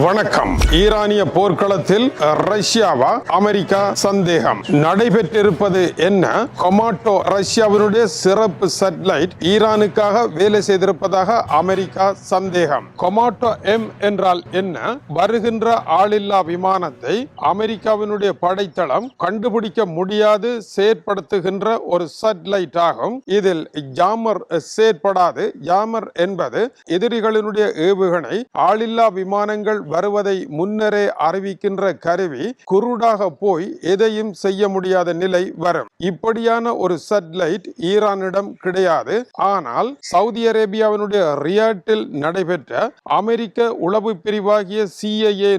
வணக்கம். ஈரானிய போர்க்களத்தில் ரஷ்யாவா அமெரிக்கா சந்தேகம். நடைபெற்றிருப்பது என்ன? கொமாட்டோ ரஷ்யாவினுடைய சிறப்பு சேட்டலைட் ஈரானுக்காக வேலை செய்திருப்பதாக அமெரிக்கா சந்தேகம். கொமாட்டோ எம் என்றால் என்ன? வருகின்ற ஆளில்லா விமானத்தை அமெரிக்காவினுடைய படைத்தளம் கண்டுபிடிக்க முடியாது செயற்படுத்துகின்ற ஒரு சேட்டலைட் ஆகும். இதில் ஜாமர் செயற்படாது. ஜாமர் என்பது எதிரிகளினுடைய ஏவுகணை ஆளில்லா விமானங்கள் வருவதை முன்னரே அறிவிக்கின்ற கருவி. குருடாக போய் எதையும் செய்ய முடியாத நிலை வரும். இப்படியான ஒரு சேட்டலைட் ஈரானிடம் கிடையாது. ஆனால் சவுதி அரேபியாவினுடைய ரியாட்டில் நடைபெற்ற அமெரிக்க உளவு பிரிவாகிய CIA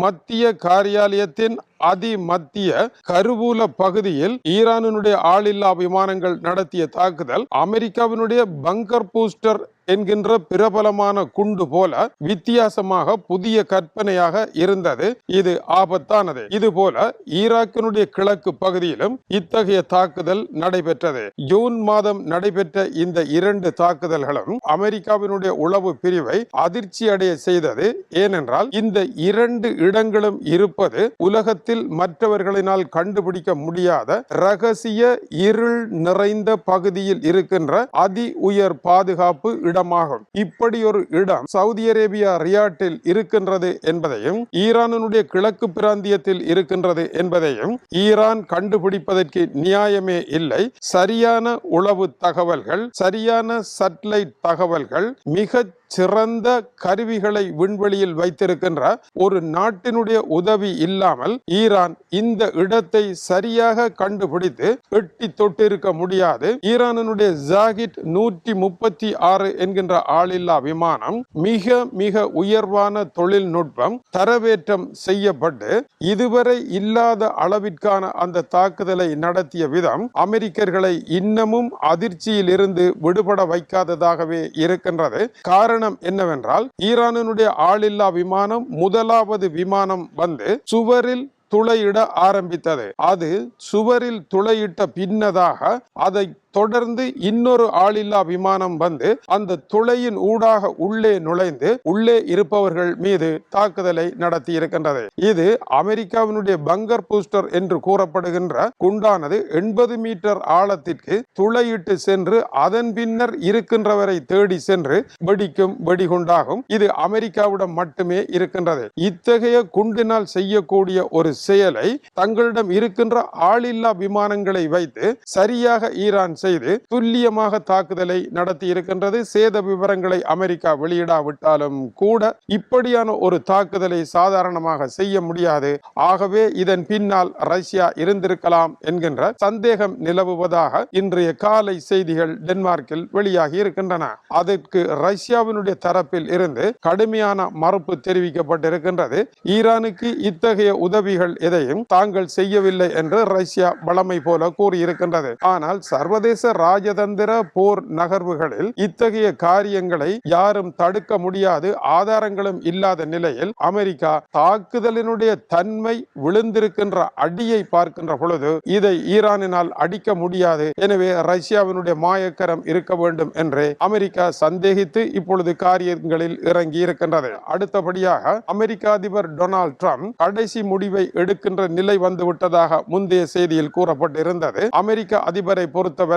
மத்திய காரியாலயத்தின் அதிமத்திய கருவூல பகுதியில் ஈரானுடைய ஆளில்லா விமானங்கள் நடத்திய தாக்குதல் அமெரிக்காவினுடைய பங்கர் பூஸ்டர் என்கின்ற பிரபலமான குண்டு போல வித்தியாசமாக புதிய கற்பனையாக இருந்தது. இது ஆபத்தானது. இதுபோல ஈராக்கினுடைய கிழக்கு பகுதியிலும் இத்தகைய தாக்குதல் நடைபெற்றது. ஜூன் மாதம் நடைபெற்ற இந்த இரண்டு தாக்குதல்களும் அமெரிக்காவினுடைய உளவு பிரிவை அதிர்ச்சி அடைய செய்தது. ஏனென்றால் இந்த இரண்டு இடங்களும் இருப்பது உலகத்தில் மற்றவர்களினால் கண்டுபிடிக்க முடியாத ரகசிய இருள் நிறைந்த பகுதியில் இருக்கின்ற அதி உயர் பாதுகாப்பு இடமாகும். இப்படி ஒரு இடம் சவுதி அரேபியா ரியாட்டில் இருக்கின்றது என்பதையும் ஈரானுடைய கிழக்கு பிராந்தியத்தில் இருக்கின்றது என்பதையும் ஈரான் கண்டுபிடிப்பதற்கு நியாயமே இல்லை. சரியான உளவு தகவல்கள், சரியான சேட்டலைட் தகவல்கள், மிக சிறந்த கருவிகளை விண்வெளியில் வைத்திருக்கின்ற ஒரு நாட்டினுடைய உதவி இல்லாமல் ஈரான் இந்த இடத்தை சரியாக கண்டுபிடித்து எட்டி தொட்டிருக்க முடியாது. ஈரானுடைய ஜாகிட் 136 என்கின்ற ஆளில்லா விமானம் மிக மிக உயர்வான தொழில்நுட்பம் தரவேற்றம் செய்யப்பட்டு இதுவரை இல்லாத அளவிற்கான அந்த தாக்குதலை நடத்திய விதம் அமெரிக்கர்களை இன்னமும் அதிர்ச்சியில் இருந்து விடுபட வைக்காததாகவே இருக்கின்றது. காரணம் என்னவென்றால் ஈரானுடைய ஆளில்லா விமானம் முதலாவது விமானம் வந்து சுவரில் துளையிட ஆரம்பித்தது. அது சுவரில் துளையிட்ட பின்னதாக அதை தொடர்ந்து இன்னொரு ஆளில்லா விமானம் வந்து அந்த துளையின் ஊடாக உள்ளே நுழைந்து உள்ளே இருப்பவர்கள் மீது தாக்குதலை நடத்தி இருக்கின்றது. இது அமெரிக்காவினுடைய பங்கர் பூஸ்டர் என்று கூறப்படுகின்ற குண்டானது 80 மீட்டர் ஆழத்திற்கு துளையிட்டு சென்று அதன் பின்னர் இருக்கின்றவரை தேடி சென்று வெடிக்கும் வெடிகுண்டாகும். இது அமெரிக்காவிடம் மட்டுமே இருக்கின்றது. இத்தகைய குண்டினால் செய்யக்கூடிய ஒரு செயலை தங்களிடம் இருக்கின்ற ஆளில்லா விமானங்களை வைத்து சரியாக ஈரான் செய்து துல்லியமாக தாக்குதலை நடத்தி இருக்கின்றது. சேத விவரங்களை அமெரிக்கா வெளியிடாவிட்டாலும் கூட இப்படியான ஒரு தாக்குதலை சாதாரணமாக செய்ய முடியாது. ஆகவே இதன் பின்னால் ரஷ்யா இருந்திருக்கலாம் என்கின்ற சந்தேகம் நிலவுவதாக இன்றைய காலை செய்திகள் டென்மார்க்கில் வெளியாகி இருக்கின்றன. அதற்கு ரஷ்யாவினுடைய தரப்பில் இருந்து கடுமையான மறுப்பு தெரிவிக்கப்பட்டிருக்கின்றது. ஈரானுக்கு இத்தகைய உதவிகள் எதையும் தாங்கள் செய்யவில்லை என்று ரஷ்யா வழமை போல கூறியிருக்கின்றது. ஆனால் சர்வதேச ராஜதந்திர போர் நகர்வுகளில் இத்தகைய காரியங்களை யாரும் தடுக்க முடியாது. ஆதாரங்களும் இல்லாத நிலையில் அமெரிக்கா தாக்குதலினுடைய தன்மை விழுந்திருக்கின்ற அடியை பார்க்கின்ற பொழுது இதை ஈரானினால் அடிக்க முடியாது. எனவே ரஷ்யாவினுடைய மாயக்கரம் இருக்க வேண்டும் என்று அமெரிக்கா சந்தேகித்து இப்பொழுது காரியங்களில் இறங்கி இருக்கின்றது. அடுத்தபடியாக அமெரிக்க அதிபர் டொனால்ட் ட்ரம்ப் கடைசி முடிவை எடுக்கின்ற நிலை வந்துவிட்டதாக முந்தைய செய்தியில் கூறப்பட்டிருந்தது. அமெரிக்க அதிபரை பொறுத்தவரை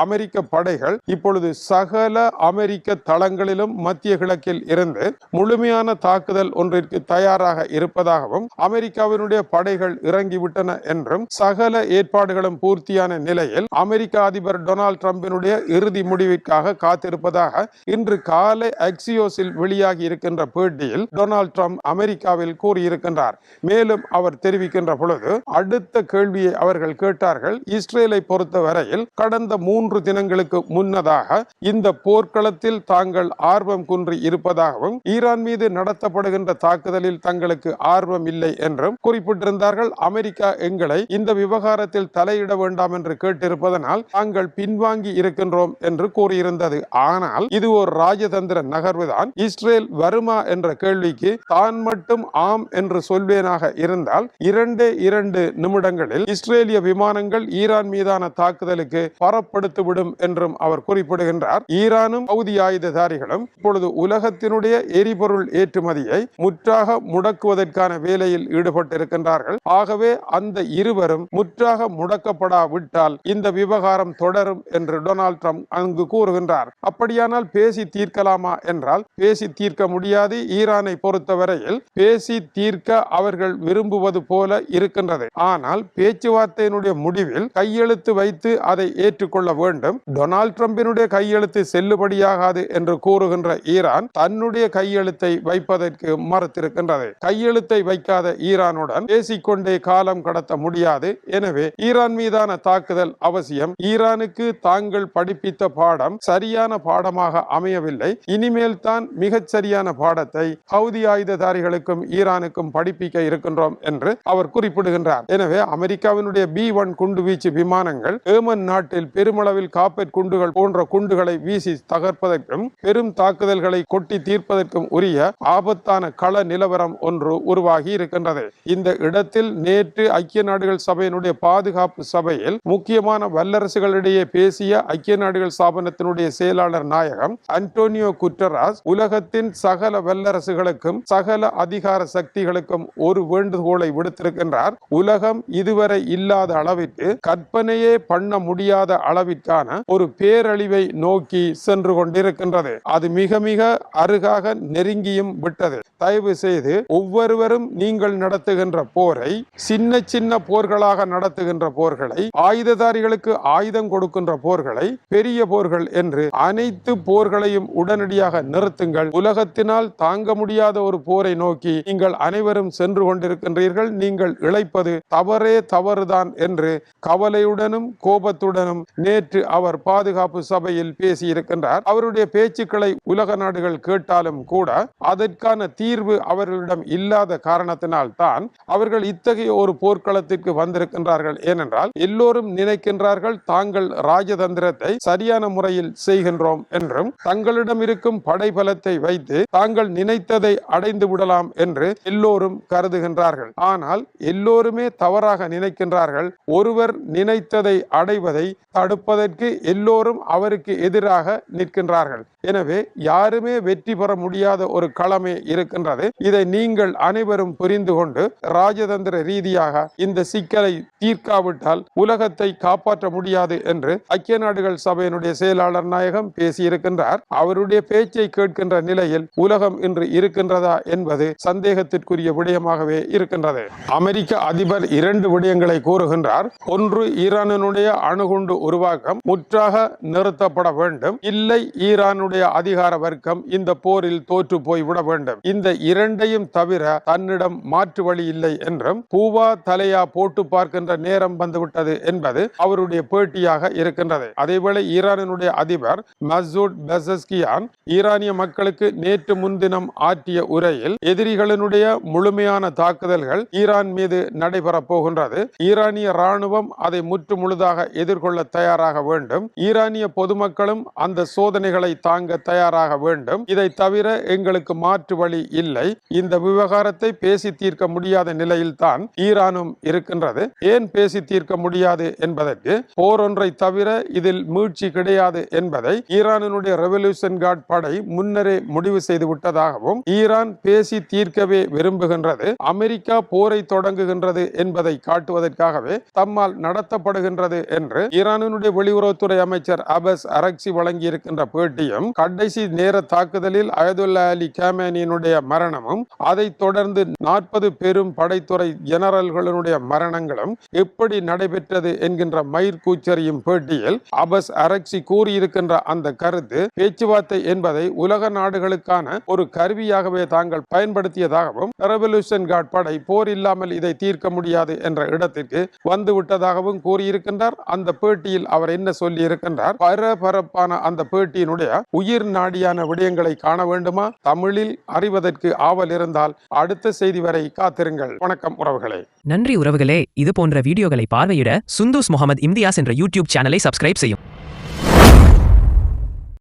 அமெரிக்க படைகள் இப்பொழுது சகல அமெரிக்க தளங்களிலும் மத்திய கிழக்கில் இருந்து முழுமையான தாக்குதல் ஒன்றிற்கு தயாராக இருப்பதாகவும் அமெரிக்காவினுடைய படைகள் இறங்கிவிட்டன என்றும் சகல ஏற்பாடுகளும் பூர்த்தியான நிலையில் அமெரிக்க அதிபர் டொனால்ட் ட்ரம்பினுடைய இறுதி முடிவிற்காக காத்திருப்பதாக இன்று காலை அக்சியோஸில் வெளியாகி இருக்கின்ற பேட்டியில் டொனால்ட் ட்ரம்ப் அமெரிக்காவில் கூறியிருக்கின்றார். மேலும் அவர் தெரிவிக்கின்ற பொழுது அடுத்த கேள்வியை அவர்கள் கேட்டார்கள். இஸ்ரேலை பொறுத்தவரையில் கடந்த 3 தினங்களுக்கு முன்னதாக இந்த போர்க்களத்தில் தாங்கள் ஆர்வம் குன்றி இருப்பதாகவும் ஈரான் மீது நடத்தப்படுகின்ற தாக்குதலில் தங்களுக்கு ஆர்வம் இல்லை என்றும் குறிப்பிட்டிருந்தார்கள். அமெரிக்கா எங்களை இந்த விவகாரத்தில் தலையிட வேண்டாம் என்று கேட்டிருப்பதனால் தாங்கள் பின்வாங்கி இருக்கின்றோம் என்று கூறியிருந்தது. ஆனால் இது ஒரு ராஜதந்திர நகர்வுதான். இஸ்ரேல் வருமா என்ற கேள்விக்கு தான் மட்டும் ஆம் என்று சொல்வேனாக இருந்தால் 2 நிமிடங்களில் இஸ்ரேலிய விமானங்கள் ஈரான் மீதான தாக்குதலுக்கு தரப்படுத்திவிடும் என்றும் அவர் குறிப்பிடுகின்றார். ஈரானும் சவுதி ஆயுததாரிகளும் இப்பொழுது உலகத்தினுடைய எரிபொருள் ஏற்றுமதியை முற்றாக முடக்குவதற்கான வேலையில் ஈடுபட்டிருக்கின்றார்கள். ஆகவே அந்த இருவரும் முற்றாக முடக்கப்படாவிட்டால் இந்த விவகாரம் தொடரும் என்று டொனால்ட் ட்ரம்ப் அங்கு கூறுகின்றார். அப்படியானால் பேசி தீர்க்கலாமா என்றால் பேசி தீர்க்க முடியாது. ஈரானை பொறுத்தவரையில் பேசி தீர்க்க அவர்கள் விரும்புவது போல இருக்கின்றது. ஆனால் பேச்சுவார்த்தையினுடைய முடிவில் கையெழுத்து வைத்து அதை ஏற்றுக்கொள்ள வேண்டும். டொனால்ட் ட்ரம்பினுடைய கையெழுத்து செல்லுபடியாகாது என்று கூறுகின்ற ஈரான் தன்னுடைய கையெழுத்தை வைப்பதற்கு மறுத்திருக்கின்றது. கையெழுத்தை வைக்காத ஈரானுடன் பேசிக்கொண்டே காலம் கடத்த முடியாது. எனவே ஈரான் மீதான தாக்குதல் அவசியம். ஈரானுக்கு தாங்கள் படிப்பித்த பாடம் சரியான பாடமாக அமையவில்லை. இனிமேல் தான் மிகச் சரியான பாடத்தை ஹவுதி ஆயுததாரிகளுக்கும் ஈரானுக்கும் படிப்பிக்க இருக்கின்றோம் என்று அவர் குறிப்பிடுகின்றார். எனவே அமெரிக்காவினுடைய B-1 குண்டுவீச்சு விமானங்கள் ஏமன் நாட்டில் பெருமளவில் காப்பெட் குண்டுகள் போன்ற குண்டுகளை வீசி தகர்ப்பதற்கும் பெரும் தாக்குதல்களை கொட்டி தீர்ப்பதற்கும் உரிய ஆபத்தான கள நிலவரம் ஒன்று உருவாகி இருக்கின்றது. இந்த இடத்தில் நேற்று ஐக்கிய நாடுகள் சபையினுடைய பாதுகாப்பு சபையில் முக்கியமான வல்லரசுகளிடையே பேசிய ஐக்கிய நாடுகள் ஸ்தாபனத்தினுடைய செயலாளர் நாயகம் அன்டோனியோ குட்டராஸ் உலகத்தின் சகல வல்லரசுகளுக்கும் சகல அதிகார சக்திகளுக்கும் ஒரு வேண்டுகோளை விடுத்திருக்கின்றார். உலகம் இதுவரை இல்லாத அளவிற்கு கற்பனையே பண்ண முடியாத அளவிற்கான ஒரு பேரழிவை நோக்கி சென்று கொண்டிருக்கின்றது. அது மிக மிக அருகாக நெருங்கியும் விட்டது. தயவு செய்து ஒவ்வொருவரும் நீங்கள் நடத்துகின்ற போரை சின்ன சின்ன போர்களாக நடத்துகின்ற போர்களை, ஆயுததாரிகளுக்கு ஆயுதம் கொடுக்கின்ற போர்களை பெரிய போர்கள் என்று அனைத்து போர்களையும் உடனடியாக நிறுத்துங்கள். உலகத்தினால் தாங்க முடியாத ஒரு போரை நோக்கி நீங்கள் அனைவரும் சென்று கொண்டிருக்கின்றீர்கள். நீங்கள் இழைப்பது தவறே தவறுதான் என்று கவலையுடனும் கோபத்துடனும் நேற்று அவர் பாதுகாப்பு சபையில் பேசியிருக்கின்றார். அவருடைய பேச்சுக்களை உலக நாடுகள் கேட்டாலும் கூட அதற்கான தீர்வு அவர்களிடம் இல்லாத காரணத்தினால் தான் அவர்கள் இத்தகைய ஒரு போர்க்களத்திற்கு வந்திருக்கின்றார்கள். ஏனென்றால் எல்லோரும் நினைக்கின்றார்கள் தாங்கள் ராஜதந்திரத்தை சரியான முறையில் செய்கின்றோம் என்றும் தங்களிடம் இருக்கும் படைபலத்தை வைத்து தாங்கள் நினைத்ததை அடைந்து விடலாம் என்று எல்லோரும் கருதுகின்றார்கள். ஆனால் எல்லோருமே தவறாக நினைக்கின்றார்கள். ஒருவர் நினைத்ததை அடைவதை தடுப்பதற்கு எல்லோரும் அவருக்கு எதிராக நிற்கின்றார்கள். எனவே யாருமே வெற்றி பெற முடியாத ஒரு களமே இருக்கின்றது. இதை நீங்கள் அனைவரும் புரிந்து கொண்டு ராஜதந்திர ரீதியாக இந்த சிக்கலை தீர்க்காவிட்டால் உலகத்தை காப்பாற்ற முடியாது என்று ஐக்கிய நாடுகள் சபையினுடைய செயலாளர் நாயகம் பேசியிருக்கின்றார். அவருடைய பேச்சை கேட்கின்ற நிலையில் உலகம் இன்று இருக்கின்றதா என்பது சந்தேகத்திற்குரிய விடயமாகவே இருக்கின்றது. அமெரிக்க அதிபர் 2 விடயங்களை கூறுகின்றார். ஒன்று, ஈரானுடைய அணுகுண்டு உருவாக்கம் முற்றாக நிறுத்தப்பட வேண்டும். இல்லை, ஈரானுடைய அதிகார வர்க்கம் இந்த போரில் தோற்று போய்விட வேண்டும். இந்த இரண்டையும் தவிர தன்னிடம் மாற்று வழி இல்லை என்றும் பூவா தலையா போட்டு பார்க்கின்ற நேரம் வந்துவிட்டது என்பது அவருடைய பேட்டியாக இருக்கின்றது. அதேவேளை ஈரானுடைய அதிபர் மசூத் பெசஸ்கியான் ஈரானிய மக்களுக்கு நேற்று முன்தினம் ஆற்றிய உரையில் எதிரிகளினுடைய முழுமையான தாக்குதல்கள் ஈரான் மீது நடைபெறப் போகின்றது. ஈரானிய ராணுவம் அதை முற்று முழுதாக எதிர்கொள்ள தயாராக வேண்டும். ஈரானிய பொதுமக்களும் அந்த சோதனைகளை தாங்க தயாராக வேண்டும். இதை தவிர எங்களுக்கு மாற்று வழி இல்லை. இந்த விவகாரத்தை பேசி தீர்க்க முடியாத நிலையில் தான் ஈரானும் இருக்கின்றது. ஏன் பேசி தீர்க்க முடியாது என்பதற்கு போர் ஒன்றை தவிர இதில் மீட்சி கிடையாது என்பதை ஈரானுடைய ரெவல்யூஷன் கார்ட் படை முன்னரே முடிவு செய்து விட்டதாகவும் ஈரான் பேசி தீர்க்கவே விரும்புகின்றது. அமெரிக்கா போரை தொடங்குகின்றது என்பதை காட்டுவதற்காகவே தம்மால் நடத்தப்படுகின்றது என்று ஈரானுடைய வெளியுறவுத்துறை அமைச்சர் அபஸ் அரக்சி வழங்கியிருக்கின்ற பேட்டியும், கடைசி நேர தாக்குதலில் அயதுல்லா அலி காமேனியினுடைய மரணமும் அதைத் தொடர்ந்து 40 பெரும் படைத்துறை ஜெனரல்களுடைய மரணங்களும் எப்படி நடைபெற்றது என்கின்ற மயிர்கூச்சரியும் பேட்டியில் அபஸ் அரக்சி கூறியிருக்கின்ற அந்த கருத்து பேச்சுவார்த்தை என்பதை உலக நாடுகளுக்கான ஒரு கருவியாகவே தாங்கள் பயன்படுத்தியதாகவும் ரெவல்யூஷன் கார்ட் படை போர் இல்லாமல் இதை தீர்க்க முடியாது என்ற இடத்திற்கு வந்துவிட்டதாகவும் கூறியிருக்கின்றார். அந்த பேட்டியில் அவர் என்ன சொல்லி இருக்கின்றார்? பரபரப்பான அந்த பேட்டியினுடைய உயிர் நாடியான விடயங்களை காண வேண்டுமா? தமிழில் அறிவதற்கு ஆவல் இருந்தால் அடுத்த செய்தி வரை காத்திருங்கள். வணக்கம் உறவுகளே. நன்றி உறவுகளே. இது போன்ற வீடியோகளை பார்வையிட சுந்தூஸ் முகமது இம்தியாஸ் என்ற யூடியூப் சேனலை சப்ஸ்கிரைப் செய்யும்.